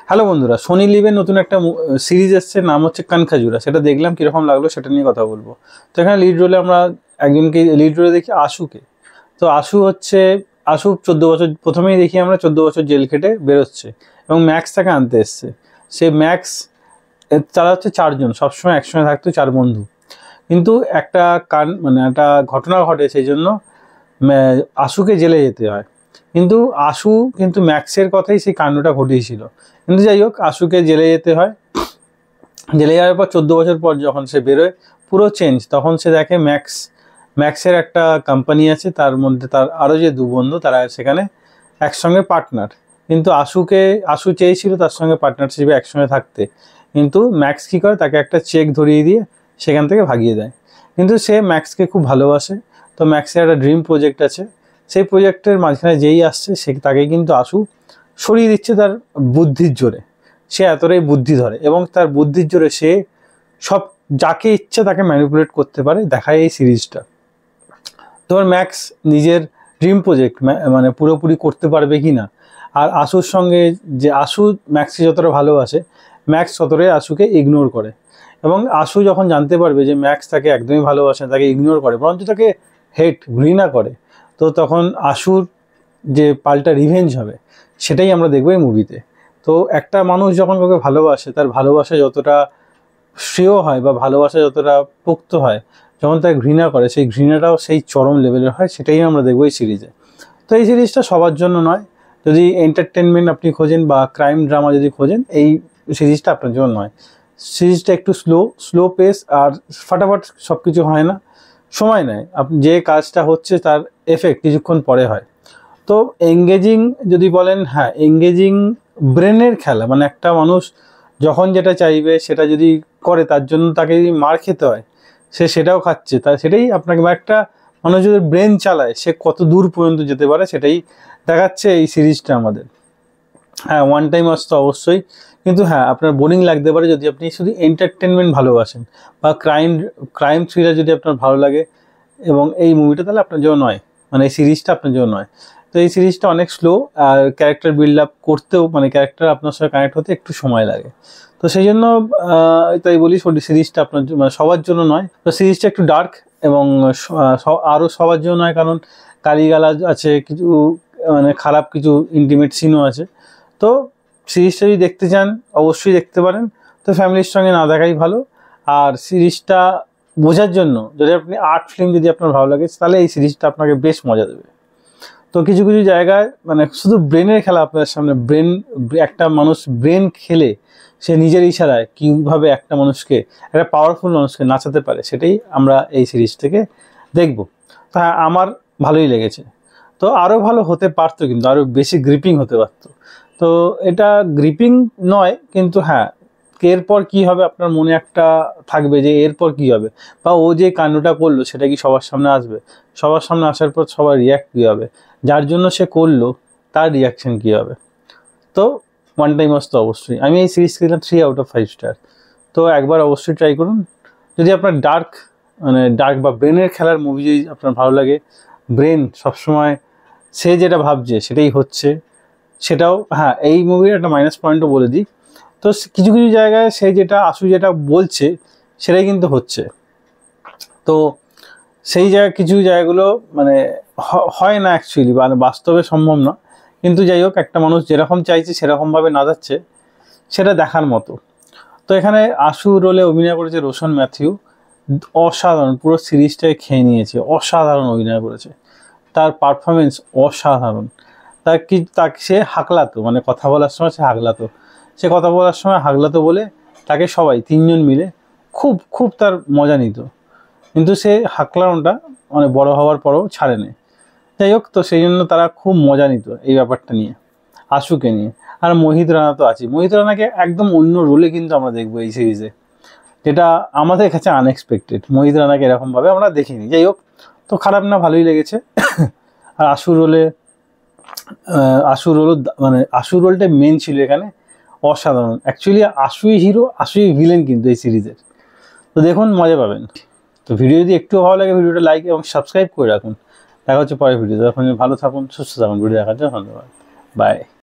Hello বন্ধুরা, Sony লিভের নতুন একটা সিরিজ এসছে, নাম হচ্ছে কানখাজুরা। সেটা দেখলাম, কীরকম লাগলো সেটা নিয়ে কথা বলবো। তো এখানে লিড রোলে আমরা একজনকে লিড রোলে দেখি, আশুকে। তো আশু 14 বছর, প্রথমেই দেখি আমরা 14 বছর জেল খেটে বেরোচ্ছে এবং ম্যাক্স তাকে আনতে এসছে। সে ম্যাক্স, তারা হচ্ছে চারজন, সবসময় একসঙ্গে থাকতো, চার বন্ধু। কিন্তু একটা একটা ঘটনা ঘটে, সেই জন্য আশুকে জেলে যেতে হয়। কিন্তু আশু কিন্তু ম্যাক্সের কথাই সেই কাণ্ডটা ঘটিয়েছিল। কিন্তু যাই হোক, আশুকে জেলে যেতে হয়। জেলে যাওয়ার পর 14 বছর পর যখন সে বেরোয়, পুরো চেঞ্জ। তখন সে দেখে ম্যাক্সের একটা কোম্পানি আছে, তার মধ্যে তার আরও যে দু বন্ধু তারা সেখানে একসঙ্গে পার্টনার। কিন্তু আশু চেয়েছিল তার সঙ্গে পার্টনারশিপে একসঙ্গে থাকতে, কিন্তু ম্যাক্স কী করে, তাকে একটা চেক ধরিয়ে দিয়ে সেখান থেকে ভাগিয়ে দেয়। কিন্তু সে ম্যাক্সকে খুব ভালোবাসে। তো ম্যাক্সের একটা ড্রিম প্রজেক্ট আছে, সেই প্রজেক্টের মাঝখানে যেই আসছে তাকে কিন্তু আশু সরিয়ে দিচ্ছে তার বুদ্ধির জোরে। সে এতটাই বুদ্ধি ধরে এবং তার বুদ্ধির জোরে সে সব যাকে ইচ্ছে তাকে ম্যানিপুলেট করতে পারে, দেখায় এই সিরিজটা। তোমার ম্যাক্স নিজের ড্রিম প্রজেক্ট মানে পুরোপুরি করতে পারবে কি না, আর আশুর সঙ্গে যে আশু ম্যাক্সকে যতটা ভালোবাসে, ম্যাক্স ততটাই আশুকে ইগনোর করে। এবং আশু যখন জানতে পারবে যে ম্যাক্স তাকে একদমই ভালোবাসে, তাকে ইগনোর করে, বরঞ্চ তাকে ঘৃণা করে, তো তখন আশুর যে পাল্টা রিভেঞ্জ হবে, সেটাই আমরা দেখবো এই মুভিতে। তো একটা মানুষ যখন কাউকে ভালোবাসে, তার ভালোবাসা যতটা শ্রেয় হয় বা ভালোবাসা যতটা পোক্ত হয়, যখন তাকে ঘৃণা করে, সেই ঘৃণাটাও সেই চরম লেভেলের হয়, সেটাই আমরা দেখবো এই সিরিজে। তো এই সিরিজটা সবার জন্য নয়। যদি এন্টারটেনমেন্ট আপনি খোঁজেন বা ক্রাইম ড্রামা যদি খোঁজেন, এই সিরিজটা আপনার জন্য নয়। সিরিজটা একটু স্লো পেস, আর ফাটাফাট সব কিছু হয় না, সময় নেয়। আপনি যে কাজটা হচ্ছে তার এফেক্ট কিছুক্ষণ পরে হয়। তো এঙ্গেজিং যদি বলেন, হ্যাঁ এঙ্গেজিং, ব্রেনের খেলা। মানে একটা মানুষ যখন যেটা চাইবে সেটা যদি করে, তার জন্য তাকে যদি মার খেতে হয়, সে সেটাও খাচ্ছে। সেটাই আপনাকে, একটা মানুষ যদি ব্রেন চালায়, সে কত দূর পর্যন্ত যেতে পারে, সেটাই দেখাচ্ছে এই সিরিজটা আমাদের। হ্যাঁ, ওয়ান টাইম ওয়াচ তো অবশ্যই, কিন্তু হ্যাঁ আপনার বোরিং লাগতে পারে যদি আপনি শুধু এন্টারটেনমেন্ট ভালোবাসেন বা ক্রাইম থ্রিলার যদি আপনার ভালো লাগে, এবং এই মুভিটা তাহলে আপনার জন্য নয়, মানে এই সিরিজটা আপনার জন্য নয়। তো এই সিরিজটা অনেক স্লো, আর ক্যারেক্টার বিল্ড আপ করতেও, মানে ক্যারেক্টার আপনার সঙ্গে কানেক্ট হতে একটু সময় লাগে। তো সেই জন্য তাই বলি, সিরিজটা আপনার মানে সবার জন্য নয়। তো সিরিজটা একটু ডার্ক, এবং আরও সবার জন্য নয়, কারণ গালিগালাজ আছে কিছু, মানে খারাপ কিছু ইন্টিমেট সিনও আছে। তো সিরিজটা যদি দেখতে চান অবশ্যই দেখতে পারেন, তো ফ্যামিলির সঙ্গে না দেখাই ভালো। আর সিরিজটা বোঝার জন্য, যদি আপনি আর্ট ফিল্ম যদি আপনার ভালো লাগে, তাহলে এই সিরিজটা আপনাকে বেশ মজা দেবে। তো কিছু কিছু জায়গায় মানে শুধু ব্রেনের খেলা আপনার সামনে, একটা মানুষ ব্রেন খেলে সে নিজের ইশারায় কীভাবে একটা মানুষকে, একটা পাওয়ারফুল মানুষকে নাচাতে পারে, সেটাই আমরা এই সিরিজ থেকে দেখব। তা আমার ভালোই লেগেছে। তো আরও ভালো হতে পারতো, কিন্তু আরও বেশি গ্রিপিং হতে পারতো। তো এটা গ্রিপিং নয়, কিন্তু হ্যাঁ এরপর কী হবে আপনার মনে একটা থাকবে যে এরপর কী হবে, বা ও যে কাণ্ডটা করলো সেটা কি সবার সামনে আসবে, সবার সামনে আসার পর সবার রিয়াক্ট কী হবে, যার জন্য সে করলো তার রিয়াকশান কী হবে। তো ওয়ান টাইম ওয়াচ তো অবশ্যই। আমি এই সিরিজকে দিলাম 3/5 স্টার। তো একবার অবশ্যই ট্রাই করুন। যদি আপনার ডার্ক বা ব্রেনের খেলার মুভি যদি আপনার ভালো লাগে, ব্রেন সবসময় সে যেটা ভাবছে সেটাই হচ্ছে, সেটাও, হ্যাঁ এই মুভির একটা মাইনাস পয়েন্টও বলে দিই। তো কিছু কিছু জায়গায় সে আশু যেটা বলছে সেটাই কিন্তু হচ্ছে। তো সেই কিছু জায়গাগুলো মানে হয় না অ্যাকচুয়ালি, মানে বাস্তবে সম্ভব না। কিন্তু যাই হোক, একটা মানুষ যেরকম চাইছে সেরকমভাবে না যাচ্ছে, সেটা দেখার মতো। তো এখানে আশু রোলে অভিনয় করেছে রোশন ম্যাথিউ, অসাধারণ, পুরো সিরিজটাই খেয়ে নিয়েছে, অসাধারণ অভিনয় করেছে, তার পারফরমেন্স অসাধারণ। তাকে সে হাঁকলাতো, মানে কথা বলার সময় সে কথা বলার সময় হাঁকলাতো বলে তাকে সবাই তিনজন মিলে খুব খুব তার মজা নিত। কিন্তু সে হাঁকলানোটা মানে বড় হওয়ার পরেও ছাড়ে নেই। যাই হোক, তো সেই জন্য তারা খুব মজা নিত এই ব্যাপারটা নিয়ে, আশুকে নিয়ে। আর মোহিত রানা তো আছে, মোহিত রানাকে একদম অন্য রোলে কিন্তু আমরা দেখবো এই সিরিজে, যেটা আমাদের কাছে আনএক্সপেক্টেড। মোহিত রানাকে এরকমভাবে আমরা দেখিনি। যাই হোক, তো খারাপ না, ভালোই লেগেছে। আর আশু রোলও, মানে আশু রোলটা মেন ছিল এখানে, অসাধারণ। অ্যাকচুয়ালি আশুই হিরো, আশুই ভিলেন কিন্তু এই সিরিজের। তো দেখুন, মজা পাবেন। তো ভিডিও যদি একটু ভালো লাগে, ভিডিওটা লাইক এবং সাবস্ক্রাইব করে রাখুন। দেখা হচ্ছে পরের ভিডিও। তখন ভালো থাকুন, সুস্থ থাকুন। ভিডিও দেখার জন্য ধন্যবাদ। বাই।